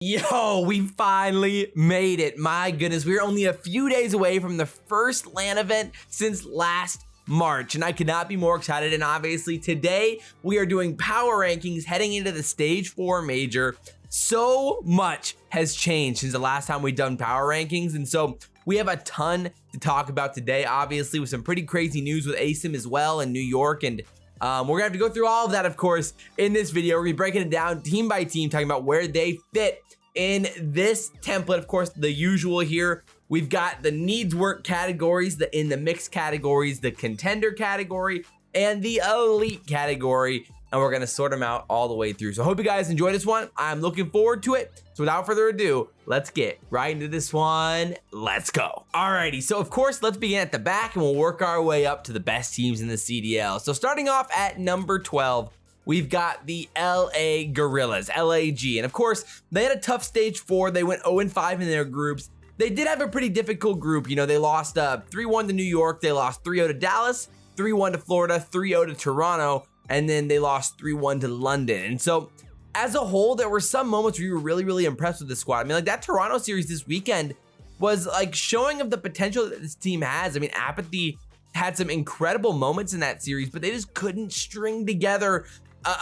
Yo, we finally made it. My goodness, we're only a few days away from the first LAN event since last March, and I could not be more excited. And obviously today we are doing power rankings heading into the stage 4 major. So much has changed since the last time we've done power rankings, and so we have a ton to talk about today, obviously with some pretty crazy news with ASIM as well in New York, and we're gonna have to go through all of that, of course, in this video. We're gonna be breaking it down team by team, talking about where they fit in this template. Of course, the usual here. We've got the needs work categories, in the mixed categories, the contender category, and the elite category, and we're gonna sort them out all the way through. So I hope you guys enjoy this one. I'm looking forward to it. So without further ado, let's get right into this one. Let's go. Alrighty, so of course, let's begin at the back and we'll work our way up to the best teams in the CDL. So starting off at number 12, we've got the LA Guerillas, LAG. And of course, they had a tough stage 4. They went 0-5 in their groups. They did have a pretty difficult group. You know, they lost 3-1 to New York. They lost 3-0 to Dallas, 3-1 to Florida, 3-0 to Toronto, and then they lost 3-1 to London. And so as a whole, there were some moments where you were really impressed with the squad. I mean, like that Toronto series this weekend was like showing of the potential that this team has. I mean, Apathy had some incredible moments in that series, but they just couldn't string together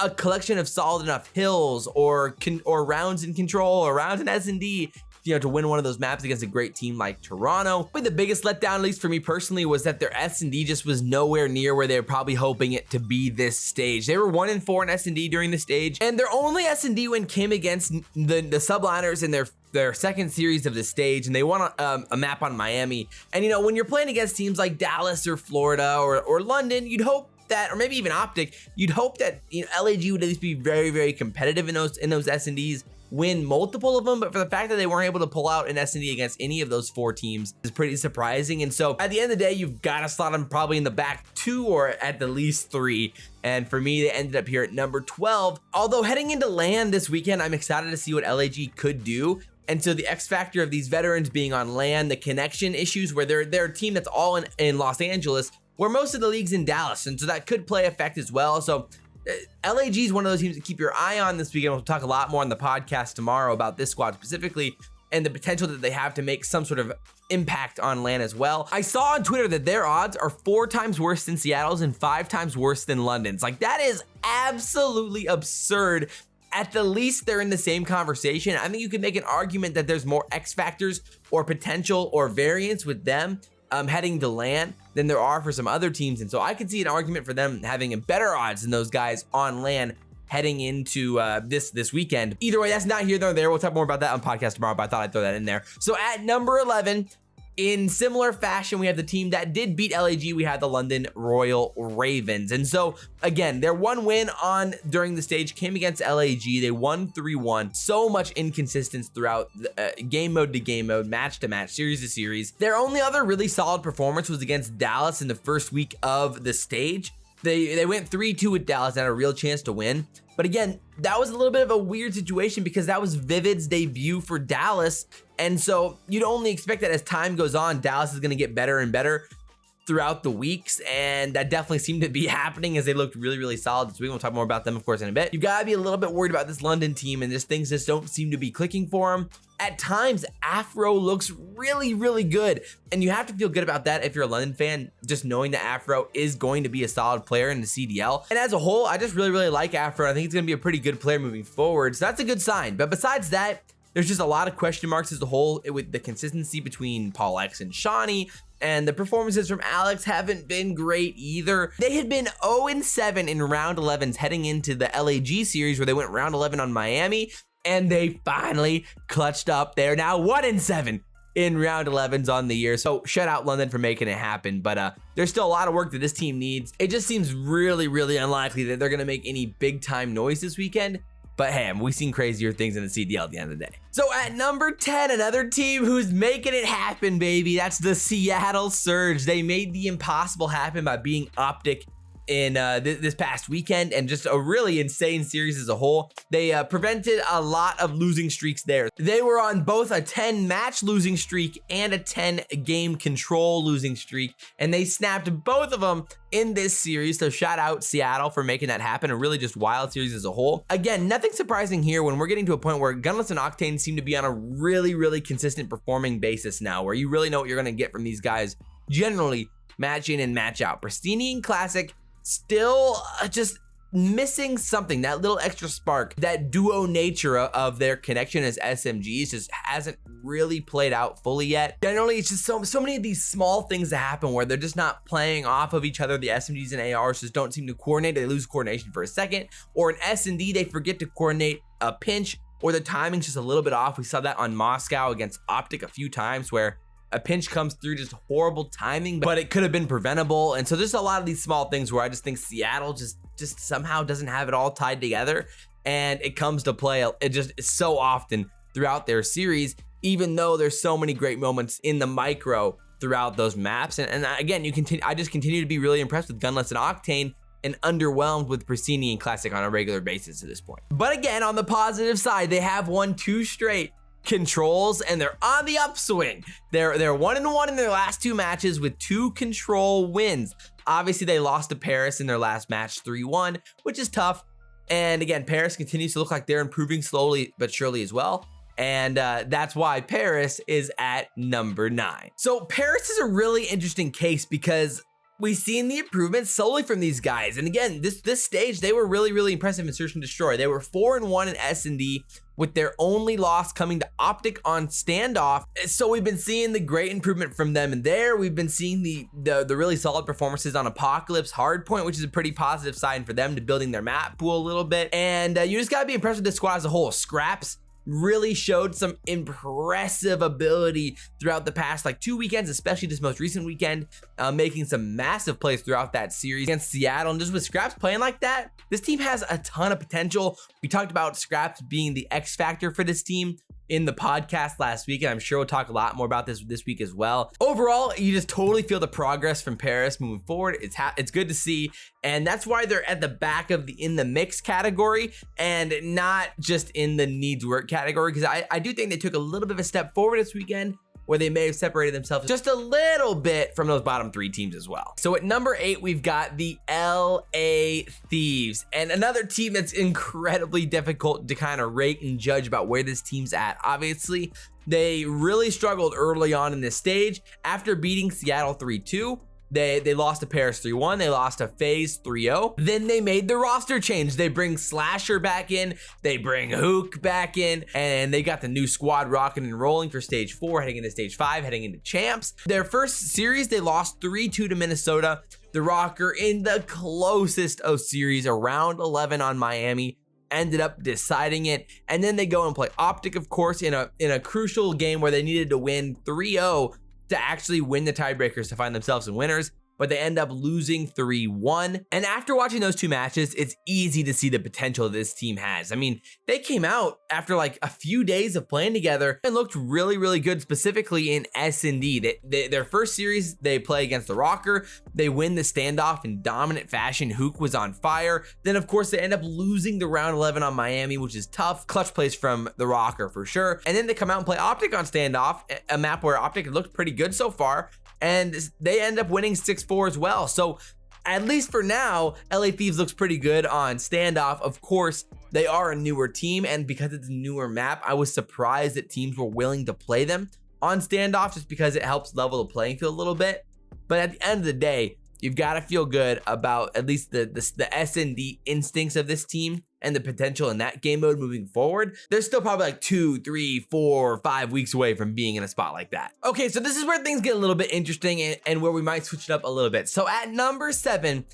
a collection of solid enough hills or rounds in control or rounds in S&D, you know, to win one of those maps against a great team like Toronto. But the biggest letdown, at least for me personally, was that their S&D just was nowhere near where they were probably hoping it to be this stage. They were 1-4 in S&D during the stage, and their only S&D win came against the Subliners in their second series of the stage, and they won a map on Miami. And you know, when you're playing against teams like Dallas or Florida or London, you'd hope that, or maybe even OpTic, you'd hope that, you know, LAG would at least be very competitive in those S&Ds, win multiple of them. But for the fact that they weren't able to pull out an S&D against any of those 4 teams is pretty surprising. And so at the end of the day, you've got to slot them probably in the back 2 or at the least 3. And for me, they ended up here at number 12. Although heading into LAN this weekend, I'm excited to see what LAG could do. And so the X factor of these veterans being on LAN, the connection issues where they're a team that's all in Los Angeles, where most of the league's in Dallas, and so that could play effect as well. So LAG is one of those teams to keep your eye on this weekend. We'll talk a lot more on the podcast tomorrow about this squad specifically and the potential that they have to make some sort of impact on LAN as well. I saw on Twitter that their odds are 4 times worse than Seattle's and 5 times worse than London's. Like, that is absolutely absurd. At the least, they're in the same conversation. I think you could make an argument that there's more X factors or potential or variance with them heading to LAN than there are for some other teams. And so I could see an argument for them having a better odds than those guys on LAN heading into this weekend. Either way, that's not here nor there. We'll talk more about that on podcast tomorrow, but I thought I'd throw that in there. So at number 11, in similar fashion, we have the team that did beat LAG. We had the London Royal Ravens. And so again, their one win during the stage came against LAG. They won 3-1. So much inconsistency throughout game mode to game mode, match to match, series to series. Their only other really solid performance was against Dallas in the first week of the stage. They went 3-2 with Dallas and had a real chance to win. But again, that was a little bit of a weird situation because that was Vivid's debut for Dallas. And so you'd only expect that as time goes on, Dallas is going to get better and better throughout the weeks. And that definitely seemed to be happening as they looked really solid this week. We'll talk more about them, of course, in a bit. You've got to be a little bit worried about this London team, and things just don't seem to be clicking for them. At times, Afro looks really good, and you have to feel good about that if you're a London fan, just knowing that Afro is going to be a solid player in the CDL. And as a whole, I just really like Afro. I think he's going to be a pretty good player moving forward, so that's a good sign. But besides that, there's just a lot of question marks as a whole with the consistency between Paul X and Shawnee, and the performances from Alex haven't been great either. They had been 0-7 in round 11s heading into the LAG series where they went round 11 on Miami, and they finally clutched up. They're now 1-7 in round 11s on the year. So shout out London for making it happen. But there's still a lot of work that this team needs. It just seems really unlikely that they're going to make any big time noise this weekend. But hey, we've seen crazier things in the CDL at the end of the day. So at number 10, another team who's making it happen, baby. That's the Seattle Surge. They made the impossible happen by beating OpTic in this past weekend, and just a really insane series as a whole. They prevented a lot of losing streaks there. They were on both a 10 match losing streak and a 10 game control losing streak, and they snapped both of them in this series. So shout out Seattle for making that happen. A really just wild series as a whole. Again, nothing surprising here when we're getting to a point where Gunless and Octane seem to be on a really consistent performing basis now, where you really know what you're going to get from these guys generally match in and match out. Pristini and Classic still just missing something, that little extra spark. That duo nature of their connection as SMGs just hasn't really played out fully yet. Generally, it's just so many of these small things that happen where they're just not playing off of each other. The SMGs and ARs just don't seem to coordinate. They lose coordination for a second, or an S&D, they forget to coordinate a pinch, or the timing's just a little bit off. We saw that on Moscow against OpTic a few times, where a pinch comes through, just horrible timing, but it could have been preventable. And so there's a lot of these small things where I just think Seattle just somehow doesn't have it all tied together, and it comes to play it's so often throughout their series, even though there's so many great moments in the micro throughout those maps. And again, I just continue to be really impressed with Gunless and Octane, and underwhelmed with Pristini and Classic on a regular basis to this point. But again, on the positive side, they have won 2 straight controls, and they're on the upswing. They're 1-1 in their last 2 matches with 2 control wins. Obviously, they lost to Paris in their last match 3-1, which is tough. And again, Paris continues to look like they're improving slowly but surely as well. And that's why Paris is at number 9. So Paris is a really interesting case because we've seen the improvements solely from these guys. And again, this stage, they were really impressive in Search and Destroy. They were 4-1 in S&D, with their only loss coming to OpTic on standoff. So we've been seeing the great improvement from them in there. We've been seeing the really solid performances on Apocalypse, Hardpoint, which is a pretty positive sign for them to building their map pool a little bit. And you just gotta be impressed with this squad as a whole. Skrapz really showed some impressive ability throughout the past 2 weekends, especially this most recent weekend, making some massive plays throughout that series against Seattle. And just with Skrapz playing like that, this team has a ton of potential. We talked about Skrapz being the X factor for this team in the podcast last week, and I'm sure we'll talk a lot more about this week as well. Overall, you just totally feel the progress from Paris moving forward. It's good to see, and that's why they're at the back of the in the mix category and not just in the needs work category, because I do think they took a little bit of a step forward this weekend, where they may have separated themselves just a little bit from those bottom 3 teams as well. So at number 8, we've got the LA Thieves, and another team that's incredibly difficult to kind of rate and judge about where this team's at. Obviously, they really struggled early on in this stage. After beating Seattle 3-2, they lost to Paris 3-1. They lost to Faze 3-0. Then they made the roster change. They bring Slasher back in. They bring Hook back in. And they got the new squad rocking and rolling for stage 4, heading into stage 5, heading into champs. Their first series, they lost 3-2 to Minnesota. The Rokkr in the closest of series, around 11 on Miami, ended up deciding it. And then they go and play OpTic, of course, in a crucial game where they needed to win 3-0 to actually win the tiebreakers to find themselves some winners, but they end up losing 3-1. And after watching those 2 matches, it's easy to see the potential this team has. I mean, they came out after a few days of playing together and looked really good, specifically in S&D. Their first series, they play against the Rokkr. They win the standoff in dominant fashion. Hook was on fire. Then, of course, they end up losing the round 11 on Miami, which is tough. Clutch plays from the Rokkr for sure. And then they come out and play OpTic on standoff, a map where OpTic looked pretty good so far, and they end up winning 6-4 as well. So at least for now, LA Thieves looks pretty good on standoff. Of course, they are a newer team, and because it's a newer map, I was surprised that teams were willing to play them on standoff, just because it helps level the playing field a little bit. But at the end of the day, you've got to feel good about at least the S&D instincts of this team and the potential in that game mode moving forward. They're still probably 2, 3, 4, 5 weeks away from being in a spot like that. Okay, so this is where things get a little bit interesting and where we might switch it up a little bit. So at number 7,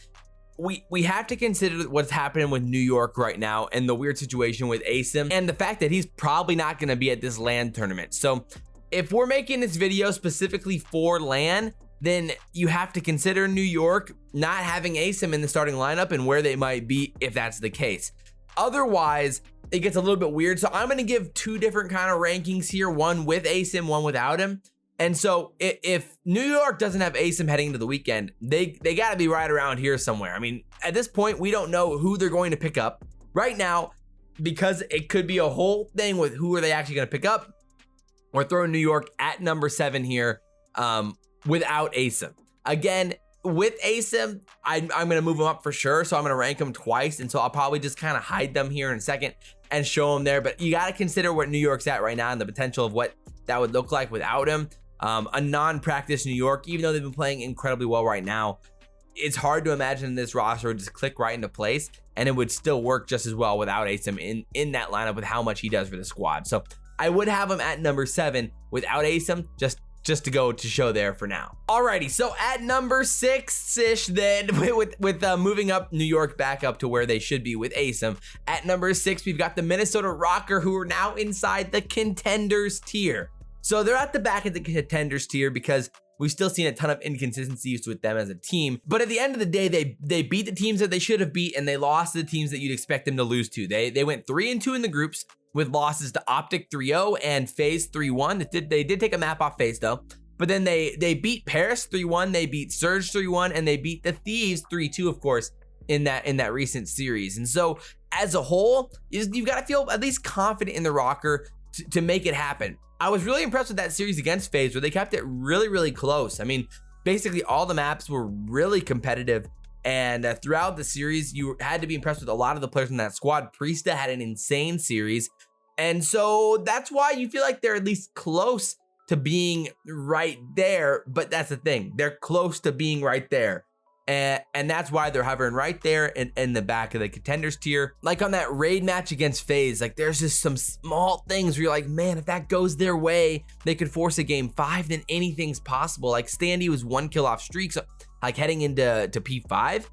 we have to consider what's happening with New York right now and the weird situation with Asim and the fact that he's probably not going to be at this LAN tournament. So if we're making this video specifically for LAN, then you have to consider New York not having Asim in the starting lineup and where they might be if that's the case. Otherwise, it gets a little bit weird. So I'm going to give 2 different kind of rankings here, one with Asim, one without him. And so if New York doesn't have Asym heading into the weekend, they got to be right around here somewhere. I mean, at this point, we don't know who they're going to pick up right now, because it could be a whole thing with who are they actually going to pick up. We're throwing New York at number 7 here without Asym. Again, with Asym, I'm going to move them up for sure. So I'm going to rank them twice. And so I'll probably just kind of hide them here in a second and show them there. But you got to consider where New York's at right now and the potential of what that would look like without him. A non-practice New York, even though they've been playing incredibly well right now, it's hard to imagine this roster would just click right into place, and it would still work just as well without Asym in that lineup with how much he does for the squad. So I would have him at number 7 without Asym, just to go to show there for now. Alrighty, so at number 6-ish then, with moving up New York back up to where they should be with Asym. At number 6, we've got the Minnesota Rokkr, who are now inside the contenders tier. So they're at the back of the contenders tier because we've still seen a ton of inconsistencies with them as a team. But at the end of the day, they beat the teams that they should have beat, and they lost to the teams that you'd expect them to lose to. They went 3-2 in the groups with losses to OpTic 3-0 and Faze 3-1. They did take a map off Faze though. But then they beat Paris 3-1, they beat Surge 3-1, and they beat the Thieves 3-2, of course, in that recent series. And so as a whole, you've got to feel at least confident in the Rokkr to make it happen. I was really impressed with that series against Faze, where they kept it really, really close. I mean, basically all the maps were really competitive, and throughout the series, you had to be impressed with a lot of the players in that squad. Priestahh had an insane series, and so that's why you feel like they're at least close to being right there. But that's the thing, they're close to being right there. And that's why they're hovering right there in the back of the contenders tier. Like on that raid match against Faze, like there's just some small things where you're like, man, if that goes their way, they could force a game 5, then anything's possible. Like Standy was 1 kill off streaks, like heading into P5,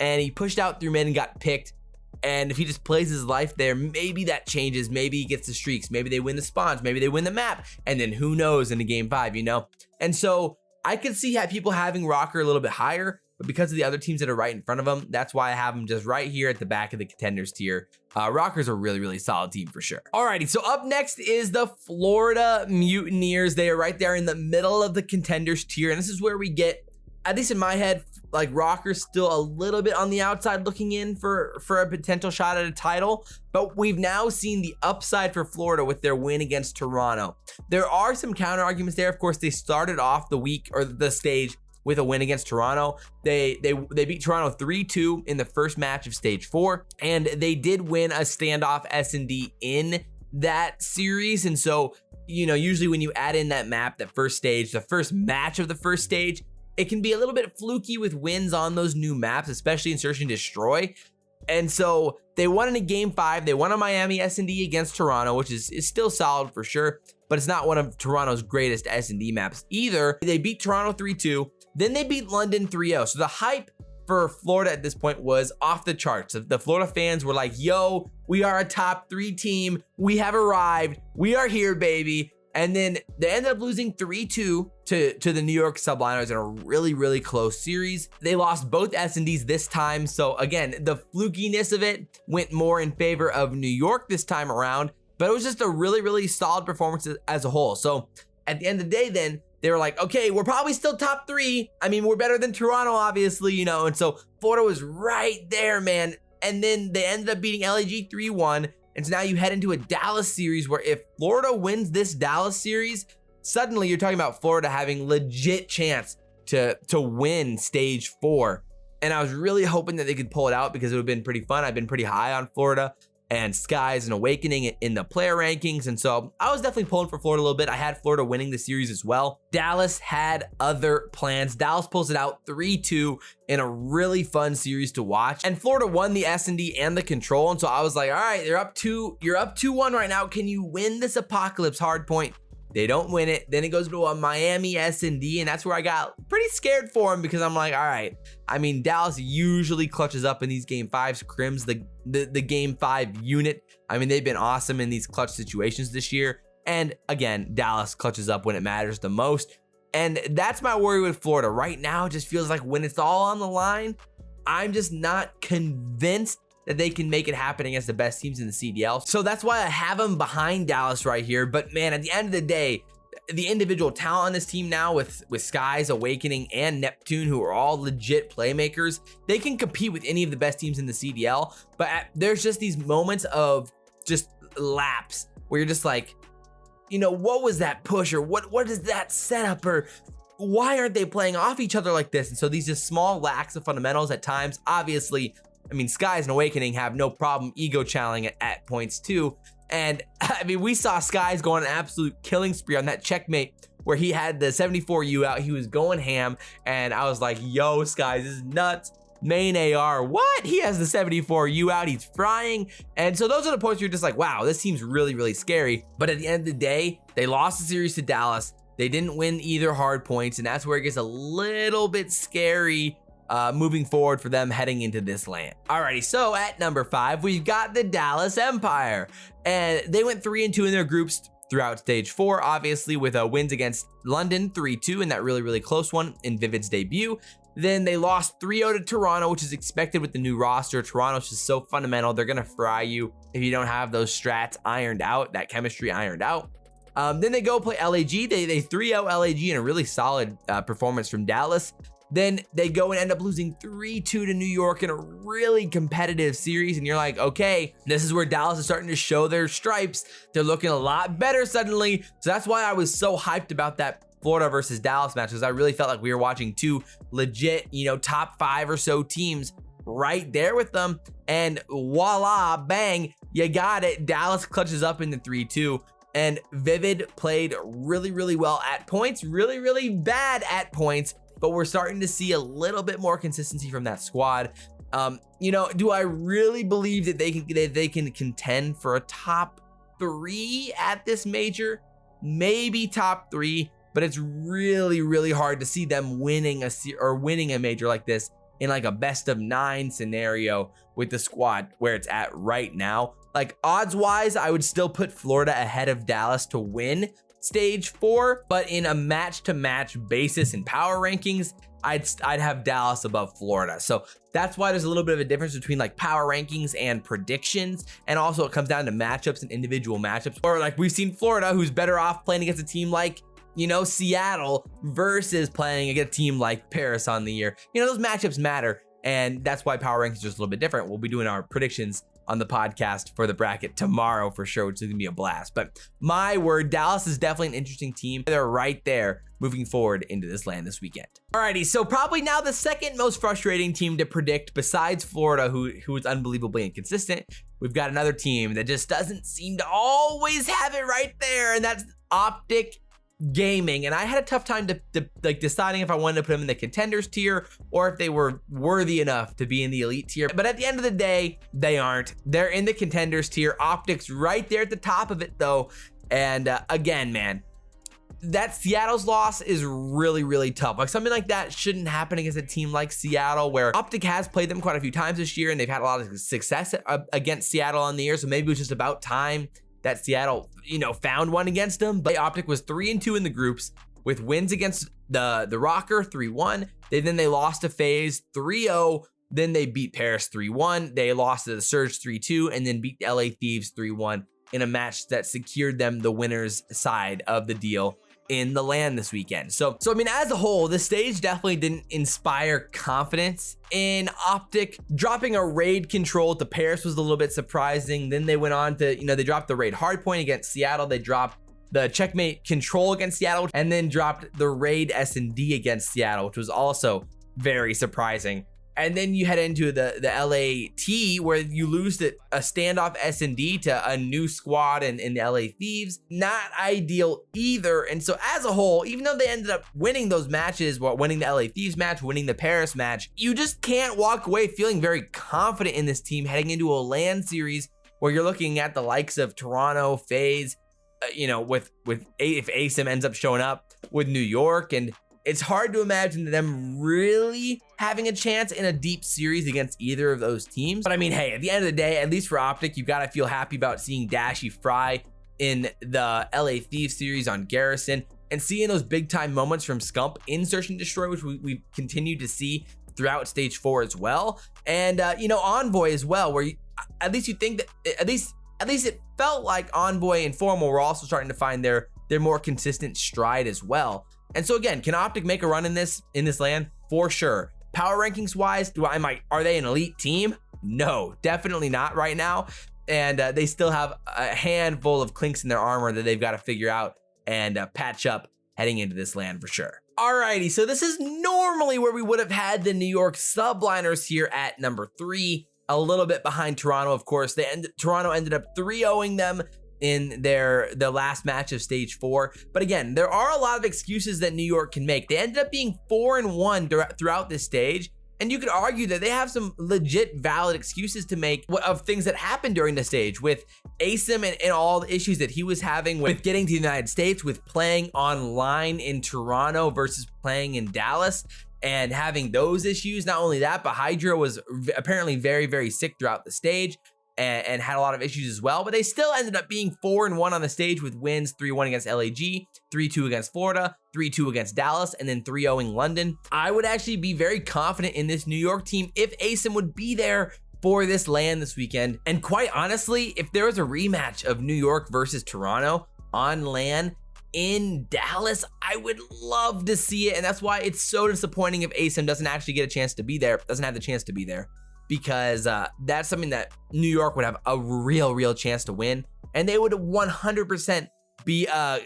and he pushed out through mid and got picked. And if he just plays his life there, maybe that changes. Maybe he gets the streaks. Maybe they win the spawns. Maybe they win the map. And then who knows in the game 5, you know? And so I could see people having Rokkr a little bit higher, but because of the other teams that are right in front of them, that's why I have them just right here at the back of the contenders tier. Rokkr's a really, really solid team for sure. Alrighty, so up next is the Florida Mutineers. They are right there in the middle of the contenders tier, and this is where we get, at least in my head, like Rokkr's still a little bit on the outside looking in for a potential shot at a title, but we've now seen the upside for Florida with their win against Toronto. There are some counter arguments there. Of course, they started off the week or the stage with a win against Toronto. They beat Toronto 3-2 in the first match of stage 4, and they did win a standoff S&D in that series. And so, you know, usually when you add in that map, that first stage, the first match of the first stage, it can be a little bit fluky with wins on those new maps, especially in Search and Destroy. And so they won in a game 5. They won a Miami S&D against Toronto, which is still solid for sure, but it's not one of Toronto's greatest S&D maps either. They beat Toronto 3-2. Then they beat London 3-0. So the hype for Florida at this point was off the charts. The Florida fans were like, yo, we are a top 3 team. We have arrived. We are here, baby. And then they ended up losing 3-2 to the New York Subliners in a really, really close series. They lost both S&Ds this time. So again, the flukiness of it went more in favor of New York this time around, but it was just a really, really solid performance as a whole. So at the end of the day, then they were like, okay, we're probably still top 3. I mean, we're better than Toronto, obviously, you know, and so Florida was right there, man. And then they ended up beating LAG 3-1. And so now you head into a Dallas series where if Florida wins this Dallas series, suddenly you're talking about Florida having legit chance to win stage 4. And I was really hoping that they could pull it out because it would have been pretty fun. I've been pretty high on Florida and Sky's an awakening in the player rankings. And so I was definitely pulling for Florida a little bit. I had Florida winning the series as well. Dallas had other plans. Dallas pulls it out 3-2 in a really fun series to watch. And Florida won the S&D and the control. And so I was like, all right, you're up 2-1 right now. Can you win this Apocalypse hardpoint? They don't win it. Then it goes to a Miami S&D, and that's where I got pretty scared for him because I'm like, all right. I mean, Dallas usually clutches up in these game 5s. Crims, the game 5 unit. I mean, they've been awesome in these clutch situations this year. And again, Dallas clutches up when it matters the most. And that's my worry with Florida. Right now, it just feels like when it's all on the line, I'm just not convinced that they can make it happen against the best teams in the CDL. So that's why I have them behind Dallas right here. But man, at the end of the day, the individual talent on this team now with Skies, Awakening, and Neptune, who are all legit playmakers, they can compete with any of the best teams in the CDL. But there's just these moments of just lapse where you're just like, you know, what was that push, or what is that setup, or why aren't they playing off each other like this? And so these just small lacks of fundamentals at times. Obviously, I mean, Skies and Awakening have no problem ego challenging at points too. And I mean, we saw Skies go on an absolute killing spree on that checkmate where he had the 74 U out. He was going ham, and I was like, yo, Skies, this is nuts. Main AR, what? He has the 74 U out, he's frying. And so those are the points where you're just like, wow, this team's really, really scary. But at the end of the day, they lost the series to Dallas. They didn't win either hard points, and that's where it gets a little bit scary moving forward for them heading into this LAN. Alrighty, so at number 5, we've got the Dallas Empire. And they went 3-2 in their groups throughout stage 4, obviously with wins against London 3-2 in that really, really close one in Vivid's debut. Then they lost 3-0 to Toronto, which is expected with the new roster. Toronto's just so fundamental. They're gonna fry you if you don't have those strats ironed out, that chemistry ironed out. Then they go play LAG. They 3-0 LAG in a really solid performance from Dallas. Then they go and end up losing 3-2 to New York in a really competitive series. And you're like, okay, this is where Dallas is starting to show their stripes. They're looking a lot better suddenly. So that's why I was so hyped about that Florida versus Dallas match, because I really felt like we were watching two legit, you know, top 5 or so teams right there with them. And voila, bang, you got it. Dallas clutches up in the 3-2. And Vivid played really, really well at points, really, really bad at points, but we're starting to see a little bit more consistency from that squad. You know, do I really believe that they can contend for a top 3 at this major? Maybe top 3, but it's really, really hard to see them winning a major like this in like a best of 9 scenario with the squad where it's at right now. Like odds wise, I would still put Florida ahead of Dallas to win stage 4, but in a match to match basis in power rankings, I'd have Dallas above Florida. So that's why there's a little bit of a difference between like power rankings and predictions. And also it comes down to matchups and individual matchups, or like we've seen Florida, who's better off playing against a team like, you know, Seattle versus playing against a team like Paris on the year. You know, those matchups matter. And that's why power rankings are just a little bit different. We'll be doing our predictions on the podcast for the bracket tomorrow for sure, which is gonna be a blast. But my word, Dallas is definitely an interesting team. They're right there moving forward into this LAN this weekend. Alrighty, so probably now the second most frustrating team to predict besides Florida, who is unbelievably inconsistent. We've got another team that just doesn't seem to always have it right there, and that's OpTic Gaming. And I had a tough time like deciding if I wanted to put them in the contenders tier or if they were worthy enough to be in the elite tier. But at the end of the day, they aren't. They're in the contenders tier. OpTic's right there at the top of it though. And again, man, that Seattle's loss is really, really tough. Like something like that shouldn't happen against a team like Seattle, where OpTic has played them quite a few times this year and they've had a lot of success against Seattle on the year. So maybe it was just about time that Seattle, you know, found one against them. But OpTic was 3-2 in the groups with wins against the Rokkr 3-1. Then they lost to Faze 3-0. Then they beat Paris 3-1. They lost to the Surge 3-2 and then beat the LA Thieves 3-1 in a match that secured them the winner's side of the deal in the LAN this weekend. So I mean, as a whole, the stage definitely didn't inspire confidence in OpTic. Dropping a raid control to Paris was a little bit surprising. Then they went on to, you know, they dropped the raid hardpoint against Seattle. They dropped the checkmate control against Seattle and then dropped the raid S&D against Seattle, which was also very surprising. And then you head into the LAT, where you lose a standoff S&D to a new squad in the LA Thieves. Not ideal either. And so as a whole, even though they ended up winning those matches, winning the LA Thieves match, winning the Paris match, you just can't walk away feeling very confident in this team heading into a LAN series where you're looking at the likes of Toronto, Faze, you know, if ASIM ends up showing up with New York. And it's hard to imagine them really having a chance in a deep series against either of those teams. But I mean, hey, at the end of the day, at least for OpTic, you've got to feel happy about seeing Dashy fry in the LA Thieves series on Garrison and seeing those big time moments from Scump in Search and Destroy, which we've continued to see throughout stage 4 as well. And, you know, Envoy as well, where at least you think that, at least it felt like Envoy and Formal were also starting to find their their more consistent stride as well. And so again, can OpTic make a run in this LAN? For sure. Power rankings wise, are they an elite team? No, definitely not right now. And they still have a handful of clinks in their armor that they've got to figure out and patch up heading into this LAN for sure. Alrighty, so this is normally where we would have had the New York Subliners here at number 3, a little bit behind Toronto, of course. Toronto ended up 3-0ing them in the last match of stage 4. But again, there are a lot of excuses that New York can make. They ended up being 4-1 throughout this stage. And you could argue that they have some legit valid excuses to make of things that happened during the stage with Asym and all the issues that he was having with getting to the United States, with playing online in Toronto versus playing in Dallas and having those issues. Not only that, but Hydra was apparently very, very sick throughout the stage and had a lot of issues as well, but they still ended up being 4-1 on the stage with wins 3-1 against LAG, 3-2 against Florida, 3-2 against Dallas, and then 3-0ing London. I would actually be very confident in this New York team if Asym would be there for this LAN this weekend. And quite honestly, if there was a rematch of New York versus Toronto on LAN in Dallas, I would love to see it. And that's why it's so disappointing if Asym doesn't actually get a chance to be there, doesn't have the chance to be there, because that's something that New York would have a real chance to win. And they would 100% be a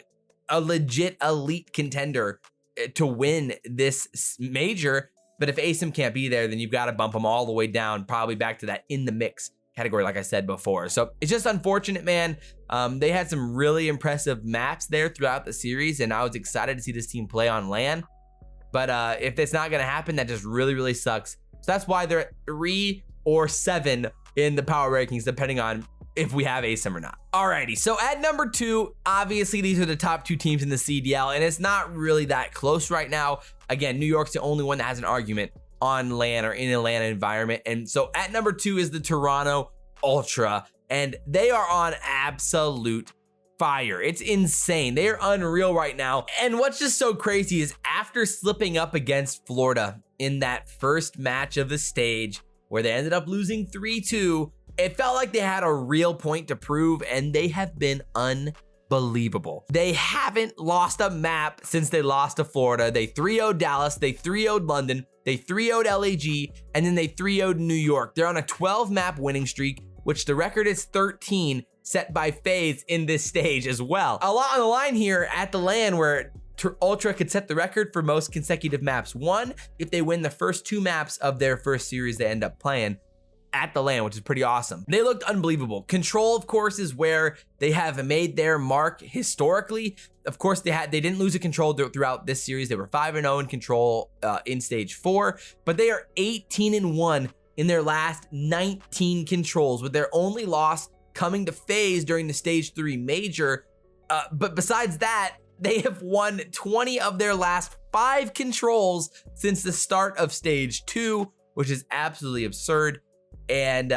legit elite contender to win this major. But if Asym can't be there, then you've got to bump them all the way down, probably back to that in the mix category, like I said before. So it's just unfortunate, man. They had some really impressive maps there throughout the series, and I was excited to see this team play on LAN. But if it's not going to happen, that just really sucks. So that's why they're at 3 or 7 in the power rankings, depending on if we have Asym or not. Alrighty, so at number 2, obviously these are the top 2 teams in the CDL, and it's not really that close right now. Again, New York's the only one that has an argument on LAN or in a LAN environment. And so at number 2 is the Toronto Ultra, and they are on absolute fire. It's insane. They are unreal right now. And what's just so crazy is after slipping up against Florida in that first match of the stage, where they ended up losing 3-2, it felt like they had a real point to prove, and they have been unbelievable. They haven't lost a map since they lost to Florida. They 3-0'd Dallas, they 3-0'd London, they 3-0'd LAG, and then they 3-0'd New York. They're on a 12-map winning streak, which the record is 13, set by Faze in this stage as well. A lot on the line here at the LAN, where Ultra could set the record for most consecutive maps. One, if they win the first 2 maps of their first series they end up playing at the LAN, which is pretty awesome. They looked unbelievable. Control, of course, is where they have made their mark historically. Of course, they didn't lose a control throughout this series. They were 5-0 in control in stage 4, but they are 18-1 in their last 19 controls, with their only loss coming to Faze during the stage 3 major. But besides that, they have won 20 of their last 5 controls since the start of stage 2, which is absolutely absurd. And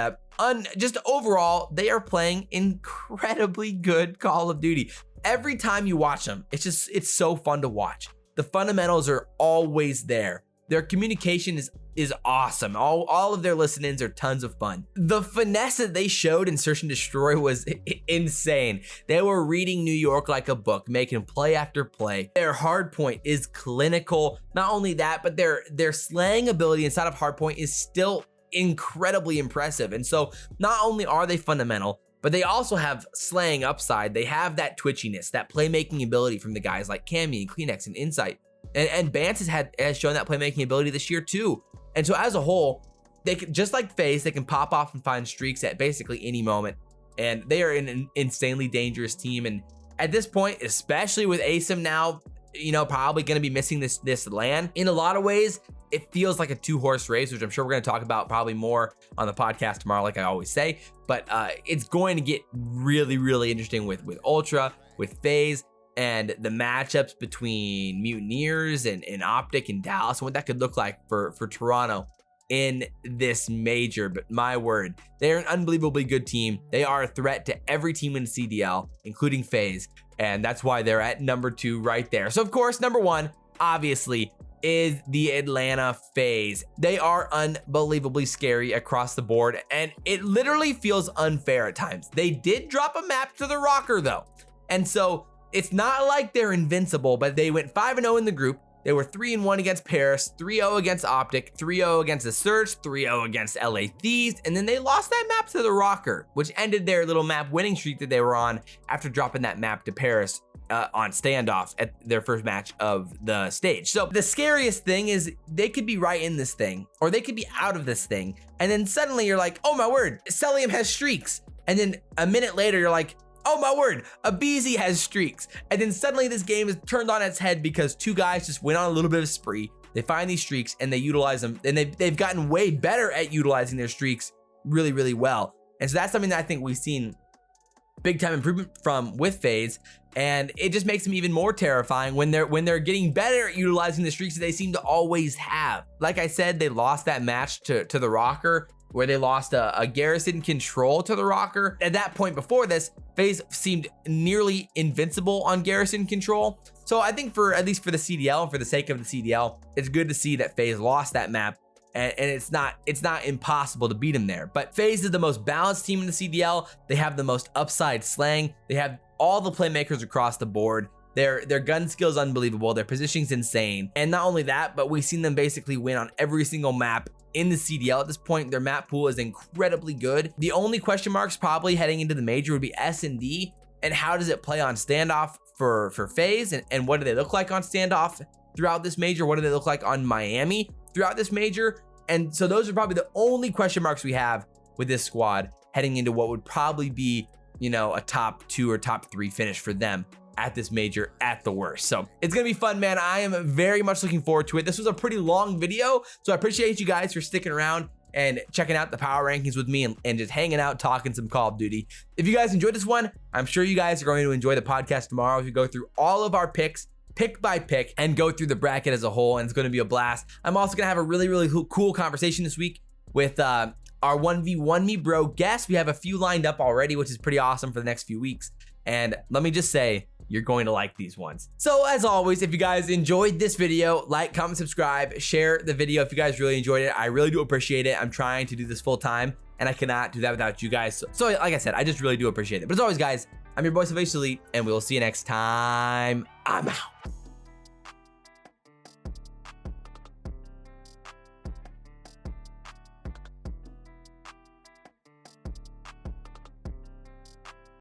just overall, they are playing incredibly good Call of Duty. Every time you watch them, it's so fun to watch. The fundamentals are always there. Their communication is awesome. All of their listen-ins are tons of fun. The finesse that they showed in Search and Destroy was insane. They were reading New York like a book, making play after play. Their hardpoint is clinical. Not only that, but their slaying ability inside of hardpoint is still incredibly impressive. And so not only are they fundamental, but they also have slaying upside. They have that twitchiness, that playmaking ability from the guys like Cammy and Kleenex and Insight. And Bance has shown that playmaking ability this year too. And so as a whole, they can, just like Faze, they can pop off and find streaks at basically any moment. And they are an insanely dangerous team. And at this point, especially with Asym now, probably going to be missing this LAN. In a lot of ways, it feels like a 2-horse race, which I'm sure we're going to talk about probably more on the podcast tomorrow, like I always say. But it's going to get really interesting with Ultra, with Faze, and the matchups between Mutineers and OpTic and Dallas, and what that could look like for Toronto in this major. But my word, they're an unbelievably good team. They are a threat to every team in the CDL, including Faze, and that's why they're at number 2 right there. So of course, number 1, obviously, is the Atlanta Faze. They are unbelievably scary across the board, and it literally feels unfair at times. They did drop a map to the Rokkr though, and so it's not like they're invincible, but they went 5-0 in the group. They were 3-1 against Paris, 3-0 against OpTic, 3-0 against the Search, 3-0 against LA Thieves, and then they lost that map to the Rokkr, which ended their little map winning streak that they were on after dropping that map to Paris on standoff at their first match of the stage. So the scariest thing is they could be right in this thing, or they could be out of this thing, and then suddenly you're like, oh my word, Cellium has streaks, and then a minute later you're like, oh my word, Abezy has streaks. And then suddenly this game is turned on its head because two guys just went on a little bit of a spree. They find these streaks and they utilize them, and they've gotten way better at utilizing their streaks really, really well. And so that's something that I think we've seen big time improvement from with Faze, and it just makes them even more terrifying when they're getting better at utilizing the streaks that they seem to always have. Like I said, they lost that match to the Rokkr, where they lost a garrison control to the Rokkr. At that point before this, Faze seemed nearly invincible on garrison control. So I think at least for the CDL and for the sake of the CDL, it's good to see that Faze lost that map, and it's not impossible to beat him there. But Faze is the most balanced team in the CDL. They have the most upside slang. They have all the playmakers across the board. Their gun skill is unbelievable. Their positioning's insane. And not only that, but we've seen them basically win on every single map in the CDL at this point. Their map pool is incredibly good. The only question marks probably heading into the major would be S&D, and how does it play on standoff for Faze, and what do they look like on standoff throughout this major? What do they look like on Miami throughout this major? And so those are probably the only question marks we have with this squad heading into what would probably be, you know, a top 2 or top 3 finish for them at this major at the worst. So it's gonna be fun, man. I am very much looking forward to it. This was a pretty long video, so I appreciate you guys for sticking around and checking out the power rankings with me and just hanging out, talking some Call of Duty. If you guys enjoyed this one, I'm sure you guys are going to enjoy the podcast tomorrow as we go through all of our picks, pick by pick, and go through the bracket as a whole, and it's gonna be a blast. I'm also gonna have a really, really cool conversation this week with our 1v1 me bro guest. We have a few lined up already, which is pretty awesome for the next few weeks. And let me just say, you're going to like these ones. So as always, if you guys enjoyed this video, like, comment, subscribe, share the video if you guys really enjoyed it. I really do appreciate it. I'm trying to do this full time, and I cannot do that without you guys. So like I said, I just really do appreciate it. But as always, guys, I'm your boy Sylvain Elite, and we will see you next time. I'm out.